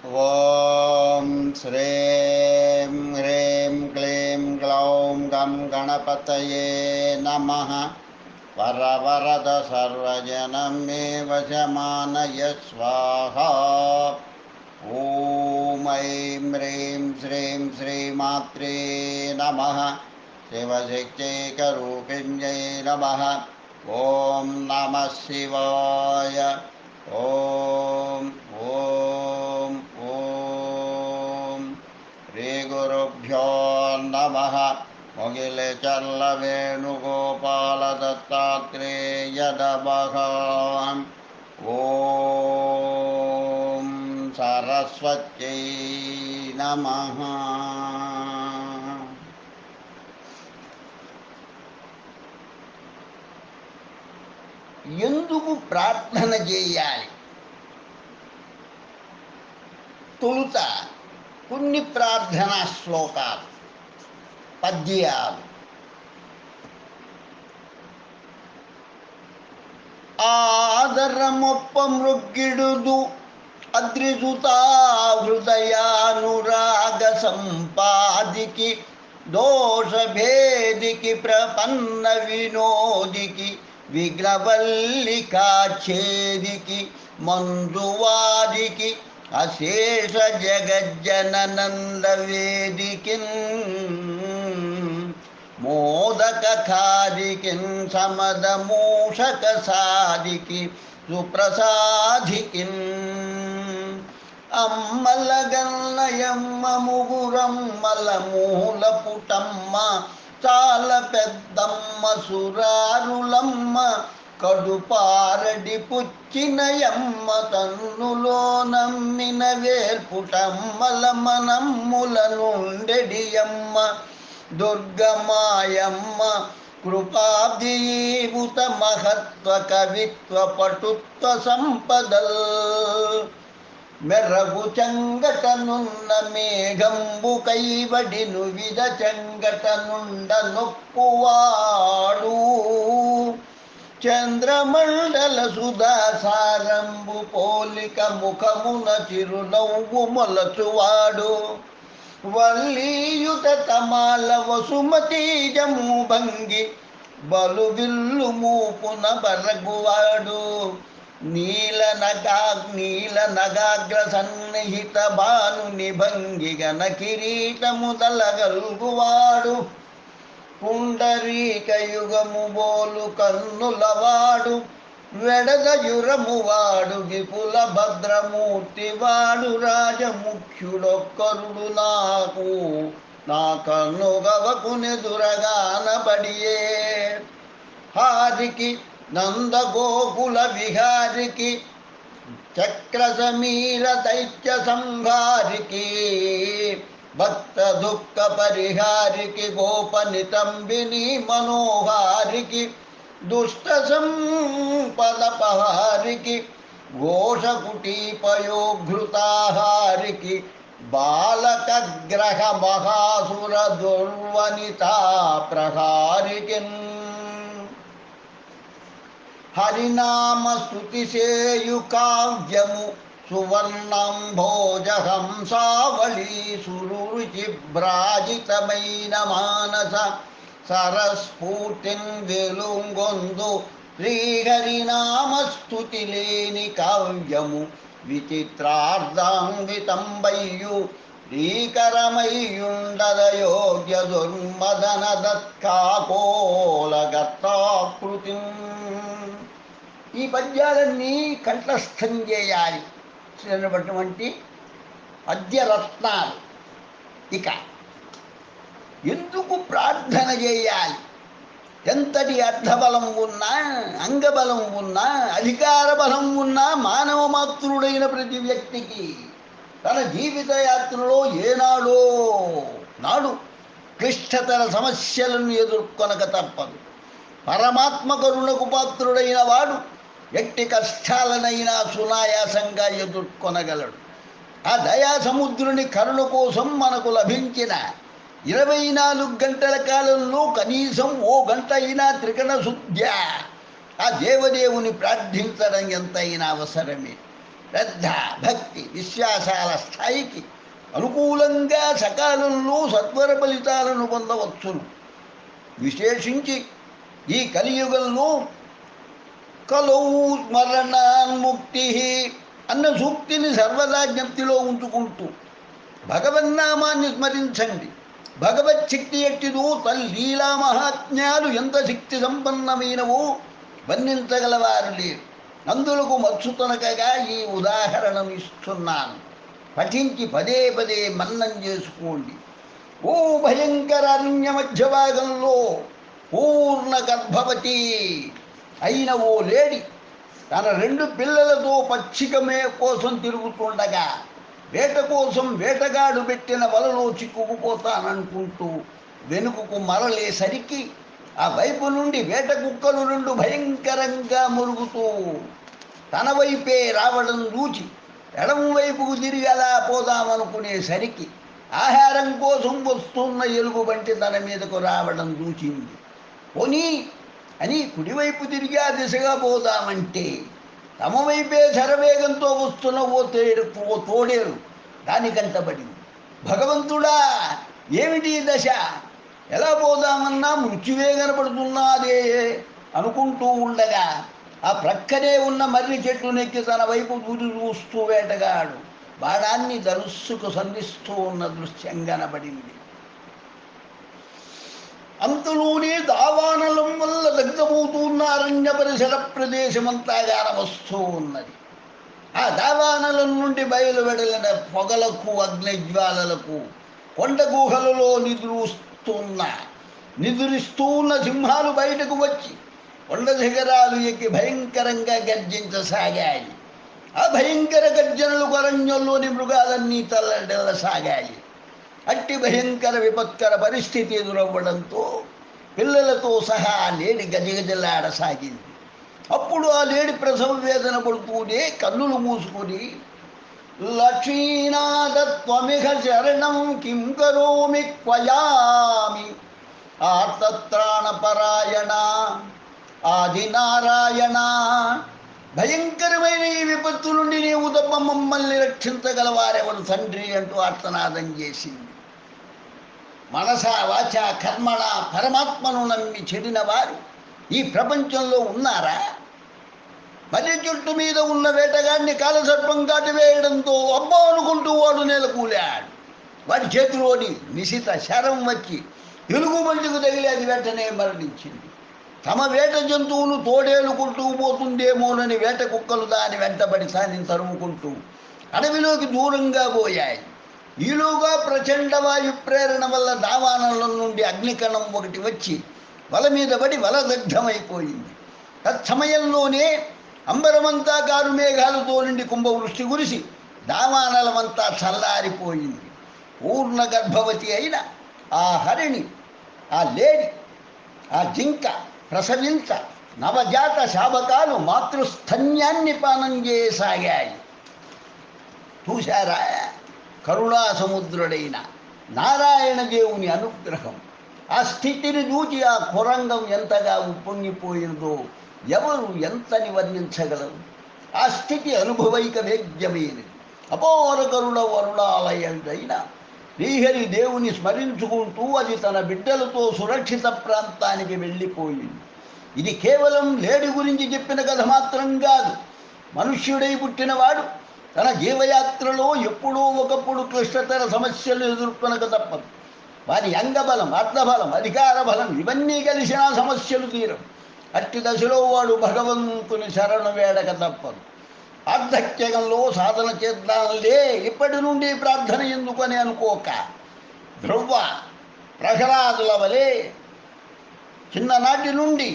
ఓం శ్రీం హ్రీం క్లీం గ్లౌం గం గణపతయే నమః. వరవరద సర్వజనం మే వశమానయ స్వాహా. ఓం ఐం హ్రీం శ్రీం శ్రీమాత్రే నమః. శివశక్తైకరూపిణ్యై నమః. ఓం నమః శివాయ. ఓం ఓం ఓం శ్రీ గురుభ్యో నమః. మొగిలి చల్ల వేణుగోపాల దత్తాత్రేయ నమః. ఓం సరస్వత్యై నమః. ఎందుకు ప్రార్థన చేయాలి? తొలుత కొన్ని ప్రార్థనా శ్లోకాలు, పద్యాలు. ఆదరమొప్ప మృగ్గిడుదు అద్రిసుతా హృదయానురాగ సంపాదికి దోషభేదికి ప్రపన్న వినోదికి విఘ్నవల్లికాఛేదికి మందువాదికి అశేష జగజ్జననంద వేదికిన్ మోదక ఖాదికిన్ సమద మూషక సాదికి సుప్రసాదికిన్ అమ్మల గన్నయమ్మ ముగురమ్మల మూల పుటమ్మ చాలా పెద్దమ్మ సురారులమ్మ కడుపారడి పుచ్చినయమ్మ తన్నులో నమ్మిన వేల్పుటమ్మల మనమ్ముల నుండెడియమ్మ దుర్గమాయమ్మ కృపాబ్దీభూత మహత్వ కవిత్వ పటుత్వ సంపదల్ మెర్రగు చెంగటనున్న మేఘంబు కైవడిను విధ చెంగటనుండ నొప్పువాడు చంద్రమండల సుధాసారంబు పోలిక ముఖమున చిరునవ్వు మొలచువాడు వల్లీయుత తమాల వసుమతీజము భంగి బలు విల్లు మూపున బరగువాడు నీల నగాగ్ర సన్నిహిత భానుని భంగి గణ కిరీటము దలగల్గువాడు పుండరీక యుగము బోలు కన్నులవాడు వెడదయురము వాడు విపుల భద్రమూర్తి వాడు రాజముఖ్యుడొక్కరుడు నాకు నా కన్నుగవకునెదురగానబడియే హారికి నందగోకుల విహారికి చక్ర సమీర దైత్య సంహారికి భక్త దుఃఖ పరిహారికి గోపనితంబిని మనోహారికి దుష్ట సంపద పహారికి ఘోషకుటీపయోఘృతాహారికి బాలకగ్రహ మహాసుర దుర్వనితా ప్రహారికిన్ హరినామ స్తుతిసేయు కావ్యము సువర్ణంభోజ హంసావళీ సురుచి భ్రాజితమైన మానస సరస్ఫూర్తిన్ వెలుగొందు శ్రీహరినామస్తుతి లేని కావ్యము విచిత్రార్ధాన్వితంబయ్యు శ్రీకరమయ్యుండదయోగ్య దుర్మదన దత్కాకోలగత్తాకృతి. ఈ పద్యాలన్నీ కంఠస్థం చేయాలి అటువంటి పద్యరత్నాలు. ఇక ఎందుకు ప్రార్థన చేయాలి? ఎంతటి అర్థబలం ఉన్నా, అంగబలం ఉన్నా, అధికార బలం ఉన్నా మానవ మాతృడైన ప్రతి వ్యక్తికి తన జీవిత యాత్రలో ఏనాడో నాడు క్లిష్టతర సమస్యలను ఎదుర్కొనక తప్పదు. పరమాత్మ కరుణకు పాత్రుడైన వాడు ఎట్టి కష్టాలనైనా సునాయాసంగా ఎదుర్కొనగలడు. ఆ దయా సముద్రుని కరుణ కోసం మనకు లభించిన 24 గంటల కాలంలో కనీసం ఓ గంట అయినా త్రికరణ శుద్ధ్యా ఆ దేవదేవుని ప్రార్థించడం ఎంతైనా అవసరమే. శ్రద్ధ, భక్తి, విశ్వాసాల స్థాయికి అనుకూలంగా సకాలంలో సత్వర ఫలితాలను పొందవచ్చును. విశేషించి ఈ కలియుగంలో కలౌ స్మరణాన్ముక్తి అన్న సూక్తిని సర్వదా జ్ఞప్తిలో ఉంచుకుంటూ భగవన్నామాన్ని స్మరించండి. భగవచ్ఛక్తి ఎట్టిదో, తల్లీలా మహాత్మ్యాలు ఎంత శక్తి సంపన్నమైనవో వర్ణించగలవారు లేరు. అందులకు మత్సుతనకగా ఈ ఉదాహరణను ఇస్తున్నాను. పఠించి పదే పదే మన్నం చేసుకోండి. ఓ భయంకర అరణ్య మధ్య భాగంలో పూర్ణ గర్భవతి అయిన ఓ లేడి తన 2 పిల్లలతో పచ్చికమే కోసం తిరుగుతుండగా వేట కోసం వేటగాడు పెట్టిన వలలో చిక్కుకుపోతాననుకుంటూ వెనుకకు మరలేసరికి ఆ వైపు నుండి వేట కుక్కలు 2 భయంకరంగా మురుగుతూ తన వైపే రావడం చూచి ఎడమ వైపుకు తిరిగి అలా పోదామనుకునేసరికి ఆహారం కోసం వస్తున్న ఎలుగుబంటి తన మీదకు రావడం చూచింది. పోనీ అని కుడివైపు తిరిగి ఆ దిశగా పోదామంటే తమ వైపే శరవేగంతో వస్తున్న ఓ తోడేరు దాని కంటబడింది. భగవంతుడా, ఏమిటి దశ? ఎలా పోదామన్నా మృత్యువే కనపడుతున్నదే అనుకుంటూ ఉండగా ఆ ప్రక్కనే ఉన్న మర్రి చెట్టు నెక్కి తన వైపు చూస్తూ వేటగాడు బాణాన్ని ధనుస్సుకు సంధిస్తూ ఉన్న దృశ్యం కనబడింది. అంతలోనే దావానలం వల్ల దగ్ధమవుతున్న అరణ్య పరిసర ప్రదేశమంతా గానవస్తూ ఉన్నది. ఆ దావానలం నుండి బయలువెడలిన పొగలకు, అగ్నిజ్వాలలకు కొండ గుహలలో నిదురిస్తూ ఉన్న సింహాలు బయటకు వచ్చి కొండ శిఖరాలు ఎక్కి భయంకరంగా గర్జించసాగాయి. ఆ భయంకర గర్జనలు అరణ్యంలోని మృగాలన్నీ తల్లడెల్లసాగాయి. అట్టి భయంకర విపత్కర పరిస్థితి ఎదురవ్వడంతో పిల్లలతో సహా ఆ లేడి గజగజలాడసాగింది. అప్పుడు ఆ లేడి ప్రసవ వేదన పడుతూనే కన్నులు మూసుకొని లక్ష్మీనాథత్వమిహ శరణం కిం కరోమి క్వయామి ఆర్తత్రాణపరాయణ ఆదినారాయణ, భయంకరమైన ఈ విపత్తు నుండి నీవు తప్ప మమ్మల్ని రక్షించగలవారెవరు తండ్రి అంటూ ఆర్తనాదం చేసింది. మనస వాచ కర్మణ పరమాత్మను నమ్మి చెడిన వారు ఈ ప్రపంచంలో ఉన్నారా? మర్రి చెట్టు మీద ఉన్న వేటగాడిని కాలసర్పం కాటి వేయడంతో అబ్బా అనుకుంటూ వాడు నేలకూలాడు. వాడి చేతిలోని నిశిత శరం వచ్చి ఎలుగుబంటికి తగిలి అది వెంటనే మరణించింది. తమ వేట జంతువులు తోడేలుకుంటూ పోతుందేమోనని వేట కుక్కలు దాని వెంటబడి దానిని తరుముకుంటూ అడవిలోకి దూరంగా పోయాయి. ఈలోగా ప్రచండ వాయు ప్రేరణ వల్ల దావానలం నుండి అగ్నికణం ఒకటి వచ్చి వల మీద పడి వల దగ్ధమైపోయింది. తత్సమయంలోనే అంబరమంతా కారు మేఘాలతో నుండి కుంభవృష్టి కురిసి దావానలమంతా చల్లారిపోయింది. పూర్ణ గర్భవతి అయిన ఆ హరిణి, ఆ లేడి, ఆ జింక ప్రసవించ నవజాత శాబకాలు మాతృస్థన్యాన్ని పానం చేయసాగాయి. చూశారా? కరుణా సముద్రుడైన నారాయణ దేవుని అనుగ్రహం. ఆ స్థితిని చూచి ఆ కురంగం ఎంతగా ఉప్పొంగిపోయిందో ఎవరు ఎంతని వర్ణించగలరు? ఆ స్థితి అనుభవైక వేద్యమైనది. అపోర కరుణ వరుణాలయంటైన శ్రీహరి దేవుని స్మరించుకుంటూ అది తన బిడ్డలతో సురక్షిత ప్రాంతానికి వెళ్ళిపోయింది. ఇది కేవలం లేడి గురించి చెప్పిన కథ మాత్రం కాదు. మనుష్యుడై పుట్టినవాడు తన జీవయాత్రలో ఎప్పుడో ఒకప్పుడు క్లిష్టతర సమస్యలు ఎదుర్కొనక తప్పదు. వారి అంగబలం, అర్థబలం, అధికార బలం ఇవన్నీ కలిసిన సమస్యలు తీరం. అట్టి దశలో వాడు భగవంతుని శరణు వేడక తప్పదు. వార్ధక్యంలో సాధన చేద్దాంలే, ఇప్పటి నుండి ప్రార్థన ఎందుకని అనుకోక ధ్రువ ప్రహ్లాదుల వలె చిన్ననాటి నుండి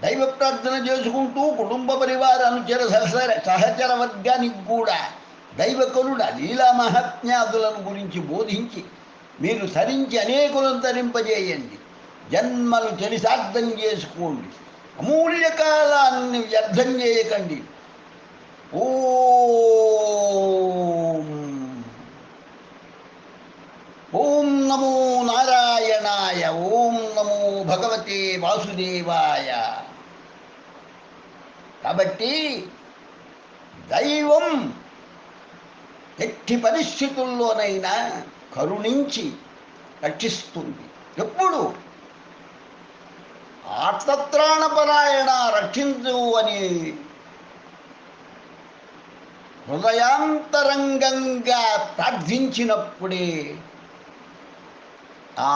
దైవ ప్రార్థన చేసుకుంటూ కుటుంబ పరివార అనుచర సహచర వర్గానికి కూడా దైవ కరుణ లీలా మహాత్మ్యాదులను గురించి బోధించి మీరు తరించి అనేకులను తరింపజేయండి. జన్మలు చరితార్థం చేసుకోండి. అమూల్య కాలాన్ని వ్యర్థం చేయకండి. ఓం నమో నారాయణాయ. ఓం నమో భగవతే వాసుదేవాయ. కాబట్టి దైవం ఎట్టి పరిస్థితుల్లోనైనా కరుణించి రక్షిస్తుంది. ఎప్పుడు ఆర్తత్రాణపరాయణ రక్షించు అని హృదయాంతరంగంగా ప్రార్థించినప్పుడే ఆ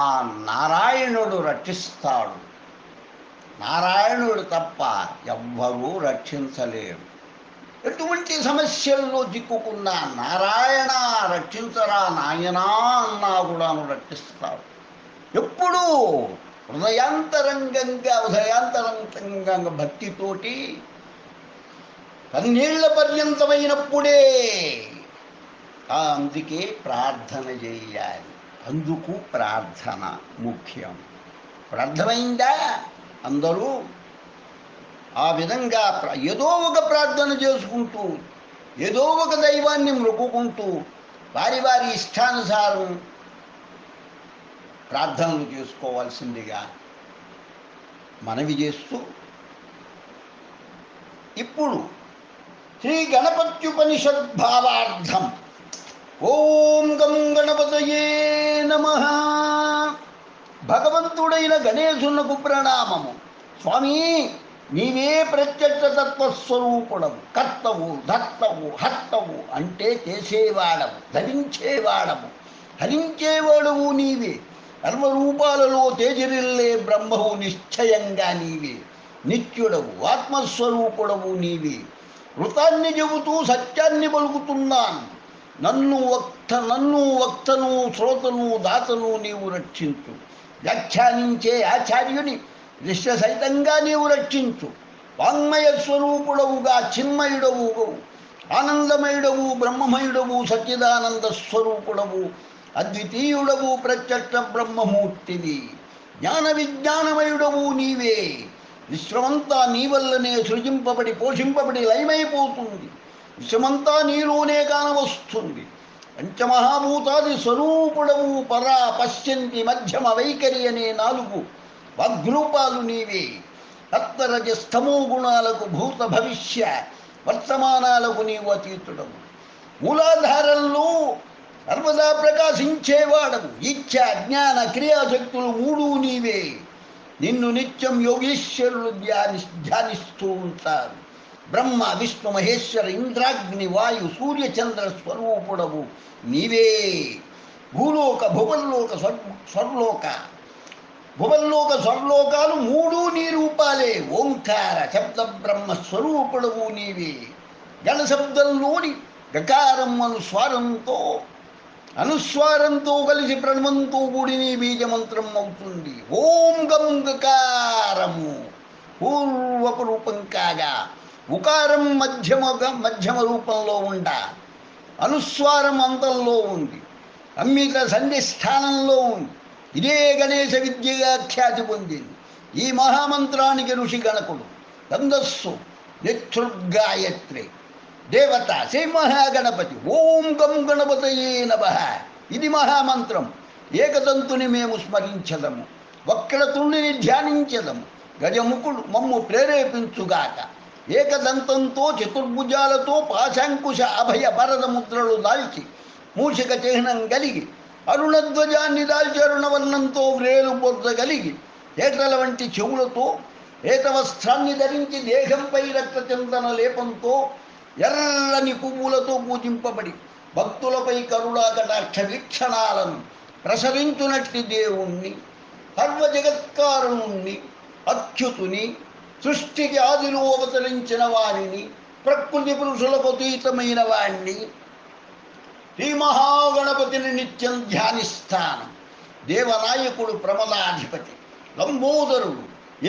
నారాయణుడు రక్షిస్తాడు. నారాయణుడు తప్ప ఎవ్వరూ రక్షించలేరు. ఎటువంటి సమస్యల్లో చిక్కుకున్న నారాయణ రక్షించరా నాయనా అన్నా కూడాను రక్షిస్తాడు. ఎప్పుడూ హృదయాంతరంగంగా భక్తితోటి కన్నీళ్ల పర్యంతమైనప్పుడే అందుకే ప్రార్థన చేయాలి. అందుకు ప్రార్థన ముఖ్యం. అర్థమైందా? అందరూ ఆ విధంగా ఏదో ఒక ప్రార్థన చేసుకుంటూ ఏదో ఒక దైవాన్ని మొక్కుకుంటూ వారి వారి ఇష్టానుసారం ప్రార్థనలు చేసుకోవాల్సిందిగా మనవి చేస్తూ ఇప్పుడు శ్రీ గణపత్యుపనిషద్భావార్థం ఓం గం గణపతయే నమః. భగవంతుడైన గణేశునకు ప్రణామము. స్వామి, నీవే ప్రత్యక్ష తత్వస్వరూపుడవు, కర్తవు, ధర్తవు, హర్తవు అంటే చేసేవాడవు, ధరించేవాడవు, హరించేవాడవు నీవే. సర్వరూపాలలో తేజరిల్లే బ్రహ్మవు నిశ్చయంగా నీవే. నిత్యుడవు, ఆత్మస్వరూపుడవు నీవే. వృతాన్ని చెబుతూ సత్యాన్ని పలుకుతున్నాను. నన్ను వక్తను, శ్రోతను, దాతను నీవు రక్షించు. వ్యాఖ్యానించే ఆచార్యుని దృశ్యసహితంగా నీవు రక్షించు. వాంగ్మయ స్వరూపుడవుగా చిన్మయుడవు, ఆనందమయుడవు, బ్రహ్మమయుడవు, సచ్చిదానంద స్వరూపుడవు, అద్వితీయుడవు, ప్రత్యక్ష బ్రహ్మమూర్తివి. జ్ఞాన విజ్ఞానమయుడవు నీవే. విశ్వమంతా నీ వల్లనే సృజింపబడి పోషింపబడి లయమైపోతుంది. విశ్వమంతా నీలోనే కానవస్తుంది. పంచమహాభూతాది స్వరూపుడవు. పరా, పశ్యంతి, మధ్యమ, వైఖరి అనే 4 వాగ్రూపాలు నీవే. సప్తరజస్తమో గుణాలకు భూత భవిష్య వర్తమానాలకు నీవు అతీతుడవు. మూలాధారంలో సర్వదా ప్రకాశించేవాడవు. ఇచ్ఛ, జ్ఞాన, క్రియాశక్తులు 3 నీవే. నిన్ను నిత్యం యోగీశ్వరులు ధ్యానిస్తూ ఉంటారు. బ్రహ్మ, విష్ణు, మహేశ్వర, ఇంద్రాగ్ని, వాయు, సూర్యచంద్ర స్వరూపుడవు నీవే. భూలోక, భువల్లోక, స్వర్లోకాలు 3 నీ రూపాలే. ఓంకార శబ్ద బ్రహ్మ స్వరూపుడవు నీవే. గణశబ్దంలోని గకారం అనుస్వారంతో కలిసి ప్రణవంతో కూడి నీ బీజమంత్రం అవుతుంది. ఓం గం గకారము పూర్వపు రూపం కాగా, ఉకారం మధ్యమ రూపంలో ఉండ, అనుస్వారం అంతంలో ఉంది, అమ్మిక సంధి స్థానంలో ఉంది. ఇదే గణేశ విద్యగా ఖ్యాతి పొందింది. ఈ మహామంత్రానికి ఋషి గణకుడు, ఛందస్సు నిత్యుర్గాయత్రి, దేవత శ్రీ మహాగణపతి. ఓం గం గణపతయే నమః. ఇది మహామంత్రం. ఏకదంతుని మేము స్మరించదము, వక్రతుండిని ధ్యానించదము. గజముఖుడు మమ్ము ప్రేరేపించుగాక. ఏకదంతంతో చతుర్భుజాలతో పాశాంకుశ అభయ భరద ముద్రలు దాల్చి మూషిక చిహ్నం కలిగి అరుణధ్వజాన్ని దాల్చి అరుణవర్ణంతో వ్రేలు బొద్ద కలిగి ఏటల వంటి చెవులతో ఏతవస్త్రాన్ని ధరించి దేహంపై రక్తచందన లేపంతో ఎర్రని పువ్వులతో పూజింపబడి భక్తులపై కరుణా కటాక్ష వీక్షణాలను ప్రసరించునట్టి దేవుణ్ణి, సర్వజగత్కారుణ్ణి, అచ్యుతుని, సృష్టికి ఆదిలో అవతరించిన వారిని, ప్రకృతి పురుషులకు అతీతమైన వాణ్ణి, శ్రీ మహాగణపతిని నిత్యం ధ్యానిస్తాను. దేవనాయకుడు, ప్రమదాధిపతి, లంబోదరుడు,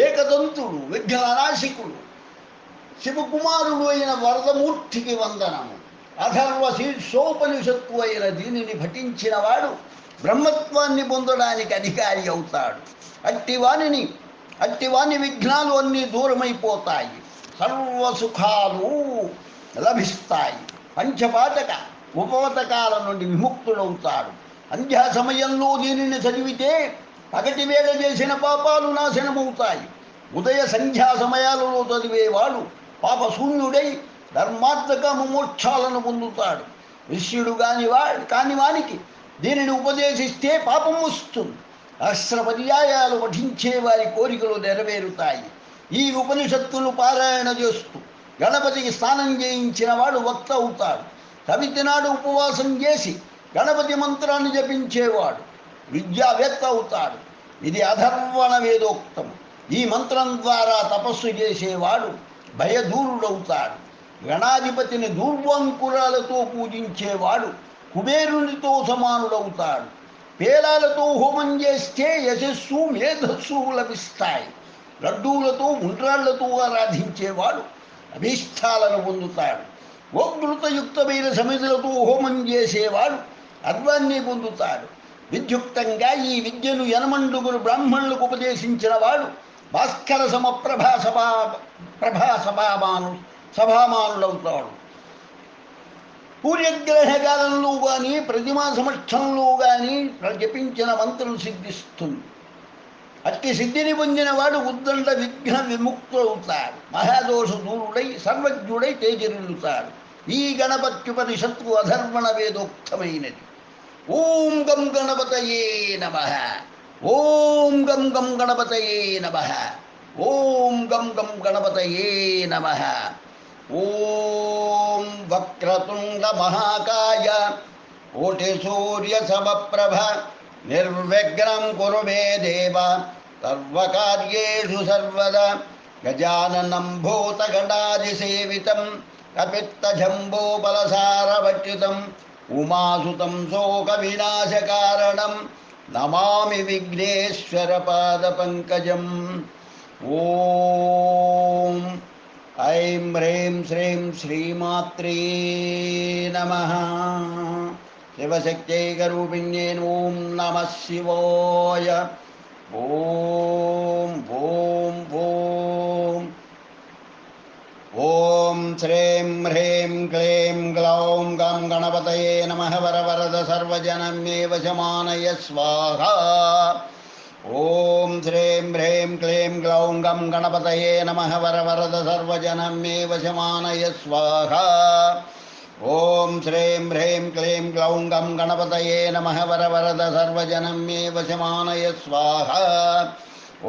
ఏకదంతుడు, విఘ్ననాశికుడు, శివకుమారుడు అయిన వరదమూర్తికి వందనము. అథర్వ శీర్షోపనిషత్తు అయిన దీనిని పఠించిన వాడు బ్రహ్మత్వాన్ని పొందడానికి అధికారి అవుతాడు. అట్టివాని విఘ్నాలు అన్నీ దూరమైపోతాయి, సర్వసుఖాలు లభిస్తాయి. పంచపాతక ఉపవతకాల నుండి విముక్తుడవుతాడు. సంధ్యా సమయంలో దీనిని చదివితే పగటి వేళ చేసిన పాపాలు నాశనమవుతాయి. ఉదయ సంధ్యా సమయాలలో చదివేవాడు పాపశూన్యుడై ధర్మార్థక మోక్షాలను పొందుతాడు. శిష్యుడు కాని వానికి దీనిని ఉపదేశిస్తే పాపం వస్తుంది. అస్త్రపర్యాయాలు పఠించే వారి కోరికలు నెరవేరుతాయి. ఈ ఉపనిషత్తులు పారాయణ చేస్తూ గణపతికి స్నానం చేయించిన వాడు వక్త అవుతాడు. చవితి నాడు ఉపవాసం చేసి గణపతి మంత్రాన్ని జపించేవాడు విద్యావేత్త అవుతాడు. ఇది అధర్వణ వేదోక్తం. ఈ మంత్రం ద్వారా తపస్సు చేసేవాడు భయదూరుడవుతాడు. గణాధిపతిని దూర్వంకురాలతో పూజించేవాడు కుబేరునితో సమానుడవుతాడు. పేలాలతో హోమం చేస్తే యశస్సు మేధస్సు లభిస్తాయి. లడ్డూలతో ఉండ్రాళ్లతో ఆరాధించేవాడు అభీష్టాలను పొందుతాడు. ఓఘృతయుక్తమైన సమిధులతో హోమం చేసేవాడు అర్వాన్ని పొందుతాడు. విద్యుక్తంగా ఈ విద్యను యనమండుగురు బ్రాహ్మణులకు ఉపదేశించిన వాడు భాస్కర సభామానుడవుతాడు. సూర్యగ్రహకాలంలో కానీ ప్రతిమా సమక్షంలో కానీ జపించిన మంత్రం సిద్ధిస్తుంది. అట్టి సిద్ధిని పొందిన వాడు ఉద్దండ విఘ్న విముక్తుడవుతాడు. మహాదోష దూరుడై సర్వజ్ఞుడై తేజరిల్లుతాడు. ఈ గణపత్యుపనిషత్తు అధర్వణ వేదోక్తమైనది. ఓం గం గణపతయే నమః. ఓం గం గం గణపతయే నమః. ఓం గం గం గణపతయే నమః. ఓం వక్రతుండ మహాకాయ కోటి సూర్య సమప్రభ నిర్విఘ్నం కురు మే దేవ సర్వకార్యేషు సర్వదా. గజాననం భూతగణాదిసేవితం కపిత్తజంబోబలసారభక్షితం ఉమాసుతం శోక వినాశకారణం నమామి విఘ్నేశ్వర పాదపంకజం. ఓం ఐం హ్రీం శ్రీం శ్రీమాత్రే నమః. శివశక్తైకరూపిణ్యే ఓం నమః శివాయ. ఓం ఓం ఓం ఓం శ్రీం హ్రీం క్లీం గ్లౌం గం గణపతయే నమః. వరవరద సర్వజనమే వశమానయ స్వాహా. ఓం శ్రీం హ్రీం క్లీం గ్లౌం గం గణపతయే నమః. వరవరద సర్వజనమే వశమానయ స్వాహా. ఓం శ్రీం హ్రీం క్లీం గ్లౌం గం గణపతయే నమః. వరవరద సర్వజనమే వశమానయ స్వాహా.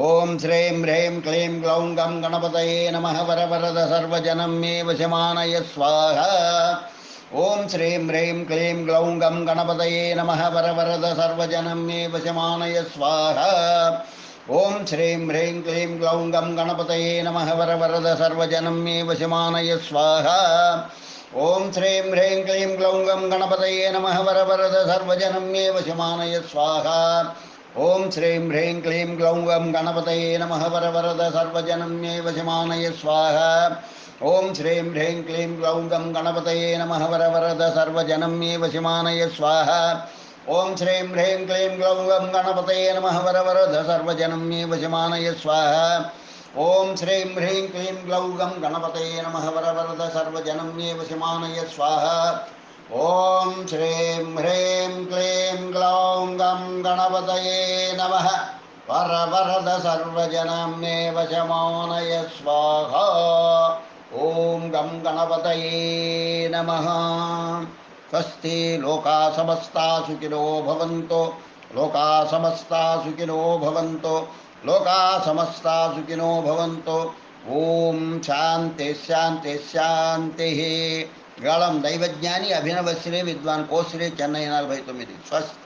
ఓం శ్రీం హ్రీం క్లీం గ్లౌం గం గణపతయే నమః. వరవరద సర్వజనమే వశమానయ స్వాహా. ఓం శ్రీం హ్రీం క్లీం గ్లౌం గం గణపతయే నమః. వరవరద సర్వజనమే వశమానయ స్వాహా. ఓం శ్రీం హ్రీం క్లీం గ్లౌం గం గణపతయే నమః. వరవరద సర్వజనమే వశమానయ స్వాహా. ఓం శ్రీం హ్రీం క్లీం గ్లౌం గం గణపతయే నమః. వరవరద సర్వజనమే వశమానయ స్వాహా. ఓం శ్రీం హ్రీం క్లీం గ్లౌం గం గణపతయే నమః. వరవరద సర్వజనమే వశమానయ స్వాహా. ఓం శ్రీం హ్రీం క్లీం గ్లౌం గం గణపతయే నమః. వరవరద సర్వజనమే వశమానయ స్వాహా. ఓం శ్రీం హ్రీం క్లీం గ్లౌం గం గణపతయే నమః. వరవరద సర్వజనమే వశమానయ స్వాహా. ఓం శ్రీం హ్రీం క్లీం గ్లౌం గం గణపతయే నమః. వరవరద సర్వజనమే వశమానయ స్వాహా. ఓం శ్రీం హ్రీం క్లీం గ్లౌం గం గణపతయే నమః. వరవరద సర్వజనమే వశమానయ స్వాహా. ఓం గం గణపతయే నమః. స్వస్తి. లోకా సమస్తా సుఖినో భవంతు. లోకా సమస్తా సుఖినో భవంతు. లోకా సమస్తా సుఖినో భవంతు. ఓం శాంతి శాంతి శాంతి. గాళం దైవజ్ఞాని అభినవశ్రీ విద్వాన్ కోశ్రీ చెన్నై 49. స్వస్తి.